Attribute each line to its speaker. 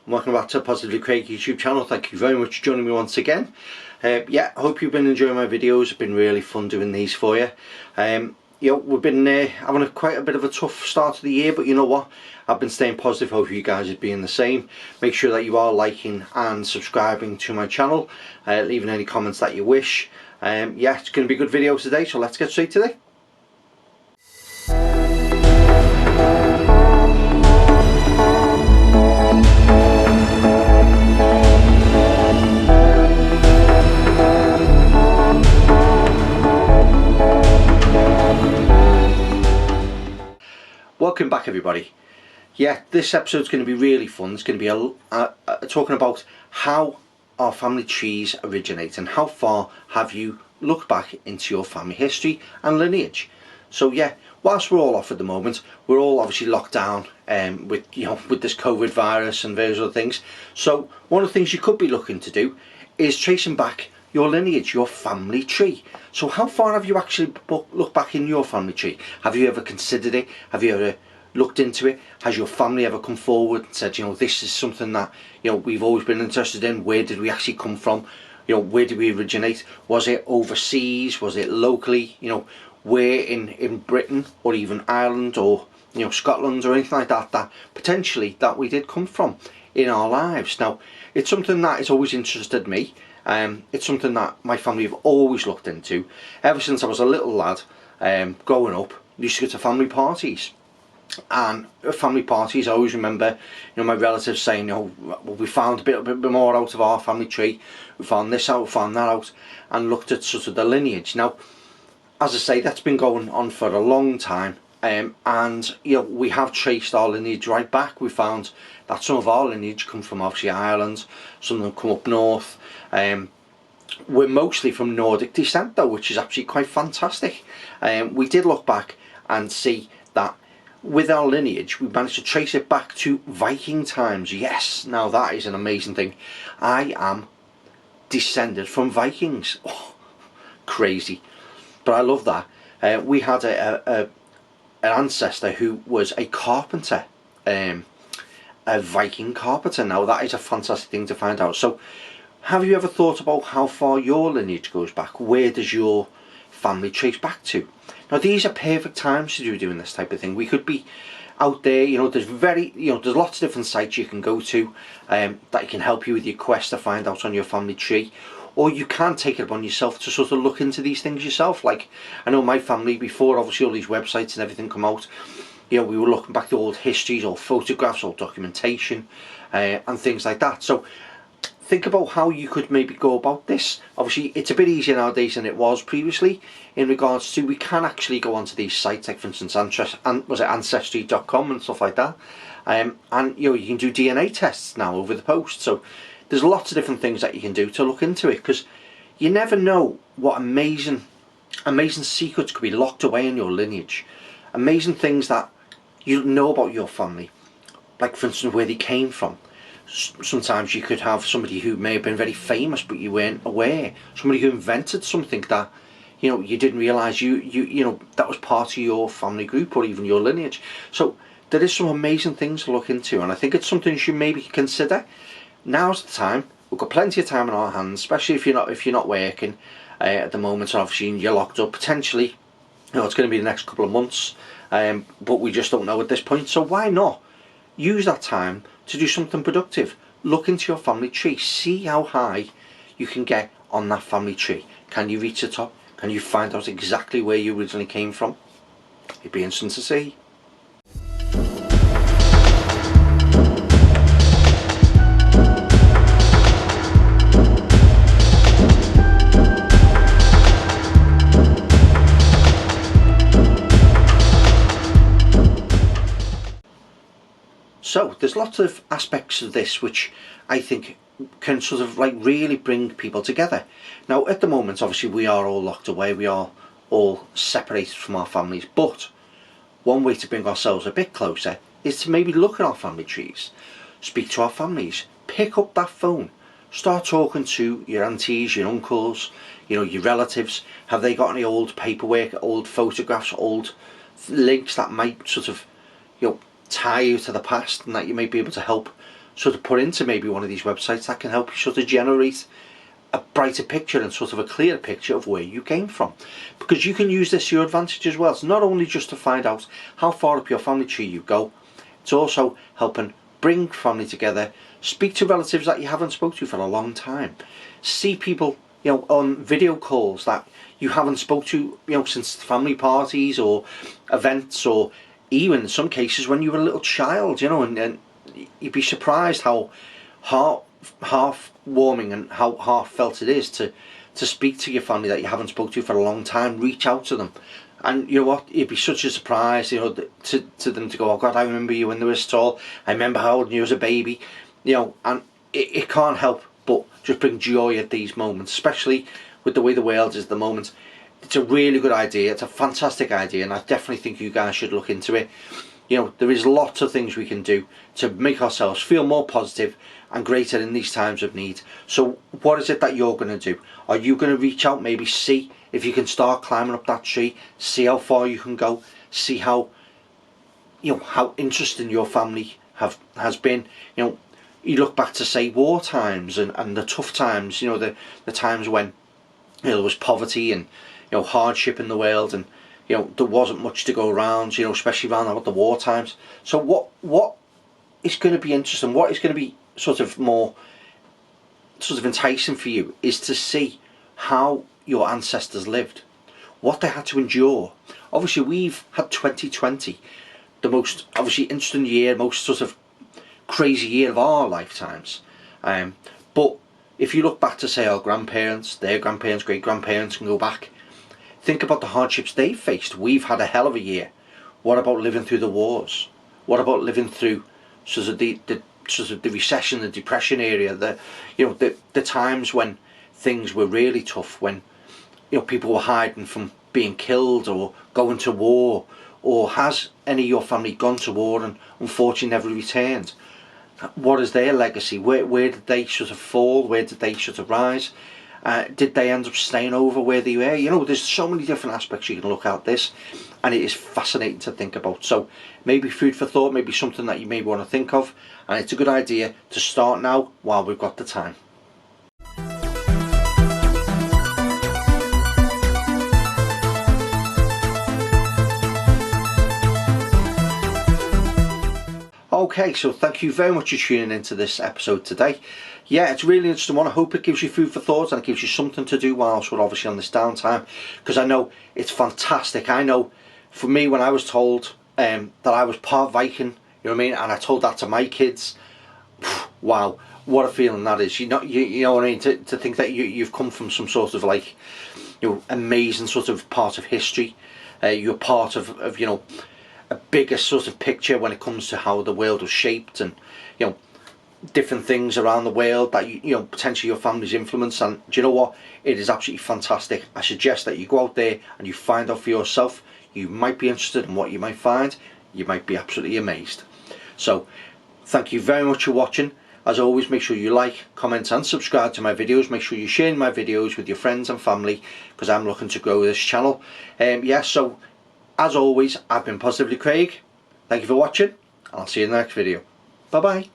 Speaker 1: and welcome back to Positively Craig YouTube channel. Thank you very much for joining me once again. Yeah, I hope you've been enjoying my videos. It's been really fun doing these for you. You know, we've been having quite a bit of a tough start to the year, but you know what? I've been staying positive. Hope you guys are being the same. Make sure that you are liking and subscribing to my channel, leaving any comments that you wish. Yeah, it's going to be a good video today, so let's get straight to it. Welcome back, everybody. Yeah, this episode's going to be really fun. It's going to be talking about how our family trees originate and how far have you looked back into your family history and lineage. So yeah, whilst we're all off at the moment, we're all obviously locked down with this COVID virus and various other things. So one of the things you could be looking to do is tracing back your lineage, your family tree. So how far have you actually looked back in your family tree? Have you ever considered it? Have you ever looked into it? Has your family ever come forward and said, this is something that we've always been interested in? Where did we actually come from? Where did we originate? Was it overseas? Was it locally? Where in Britain or even Ireland or Scotland or anything like that, that potentially that we did come from in our lives. Now, it's something that has always interested me. It's something that my family have always looked into ever since I was a little lad. Growing up, I used to go to family parties, and at family parties I always remember my relatives saying, well, we found a bit more out of our family tree, we found this out, we found that out, and looked at sort of the lineage. Now, as I say, that's been going on for a long time, and we have traced our lineage right back. We found that some of our lineage come from obviously Ireland, some of them come up north. We're mostly from Nordic descent though, which is actually quite fantastic. We did look back and see that with our lineage we managed to trace it back to Viking times. Yes, now that is an amazing thing. I am descended from Vikings. Oh, crazy, but I love that. We had an ancestor who was a carpenter, a Viking carpenter. Now that is a fantastic thing to find out. So have you ever thought about how far your lineage goes back? Where does your family trace back to? Now, these are perfect times to be doing this type of thing. We could be out there, there's lots of different sites you can go to that can help you with your quest to find out on your family tree. Or you can take it upon yourself to sort of look into these things yourself. Like, I know my family, before obviously all these websites and everything come out, we were looking back to old histories, old photographs, old documentation, and things like that. So think about how you could maybe go about this. Obviously it's a bit easier nowadays than it was previously in regards to we can actually go onto these sites, like for instance ancestry.com and stuff like that, and you can do DNA tests now over the post. So there's lots of different things that you can do to look into it, because you never know what amazing secrets could be locked away in your lineage, amazing things that you know about your family, like for instance where they came from. Sometimes you could have somebody who may have been very famous but you weren't aware, somebody who invented something that you didn't realise that was part of your family group or even your lineage. So there is some amazing things to look into, and I think it's something you should maybe consider. Now's the time. We've got plenty of time on our hands, especially if you're not working at the moment. So obviously you're locked up. Potentially it's going to be the next couple of months, but we just don't know at this point. So why not use that time to do something productive? Look into your family tree, see how high you can get on that family tree. Can you reach the top? Can you find out exactly where you originally came from? It'd be interesting to see. So there's lots of aspects of this which I think can sort of really bring people together. Now at the moment obviously we are all locked away, we are all separated from our families, but one way to bring ourselves a bit closer is to maybe look at our family trees, speak to our families, pick up that phone, start talking to your aunties, your uncles, your relatives. Have they got any old paperwork, old photographs, old links that might sort of tie you to the past, and that you may be able to help sort of put into maybe one of these websites that can help you sort of generate a brighter picture and sort of a clearer picture of where you came from, because you can use this to your advantage as well. It's not only just to find out how far up your family tree you go, it's also helping bring family together, speak to relatives that you haven't spoke to for a long time, see people, you know, on video calls that you haven't spoke to, you know, since family parties or events, or even in some cases when you were a little child, you know, and you'd be surprised how heartwarming and how heartfelt it is to speak to your family that you haven't spoke to for a long time. Reach out to them, and you know what, it'd be such a surprise, you know, to them to go, oh God, I remember you when they were this tall, I remember how old you as a baby, you know. And it can't help but just bring joy at these moments, especially with the way the world is at the moment. It's a really good idea, it's a fantastic idea, and I definitely think you guys should look into it. You know, there is lots of things we can do to make ourselves feel more positive and greater in these times of need. So what is it that you're going to do? Are you going to reach out, maybe see if you can start climbing up that tree, see how far you can go, see how, you know, how interesting your family has been. You know, you look back to, say, war times and the tough times, you know, the times when, you know, there was poverty and, you know, hardship in the world, and you know, there wasn't much to go around, you know, especially around about the war times. So what is going to be interesting, what is going to be sort of more sort of enticing for you, is to see how your ancestors lived, what they had to endure. Obviously we've had 2020, the most obviously interesting year, most sort of crazy year of our lifetimes, but if you look back to, say, our grandparents, their grandparents, great grandparents, can go back, think about the hardships they faced. We've had a hell of a year. What about living through the wars? What about living through sort of the recession, the depression area, the times when things were really tough, when, you know, people were hiding from being killed or going to war? Or has any of your family gone to war and unfortunately never returned? What is their legacy? Where did they sort of fall? Where did they sort of rise? Did they end up staying over where they were? You know, there's so many different aspects you can look at this, and it is fascinating to think about. So maybe food for thought, maybe something that you may want to think of, and it's a good idea to start now while we've got the time. Okay, so thank you very much for tuning into this episode today. Yeah, it's really interesting one. I hope it gives you food for thought and it gives you something to do whilst we're obviously on this downtime, because I know it's fantastic. I know for me, when I was told that I was part Viking, you know what I mean, and I told that to my kids, wow, what a feeling that is. You know what I mean, to think that you've come from some sort of, like, you know, amazing sort of part of history. You're part of you know, a bigger sort of picture when it comes to how the world was shaped, and, you know, different things around the world that you know, potentially your family's influence. And do you know what, it is absolutely fantastic. I suggest that you go out there and you find out for yourself. You might be interested in what you might find. You might be absolutely amazed. So thank you very much for watching. As always, make sure you like, comment and subscribe to my videos. Make sure you share my videos with your friends and family, because I'm looking to grow this channel. Yeah, so as always, I've been Positively Craig. Thank you for watching, and I'll see you in the next video. Bye bye.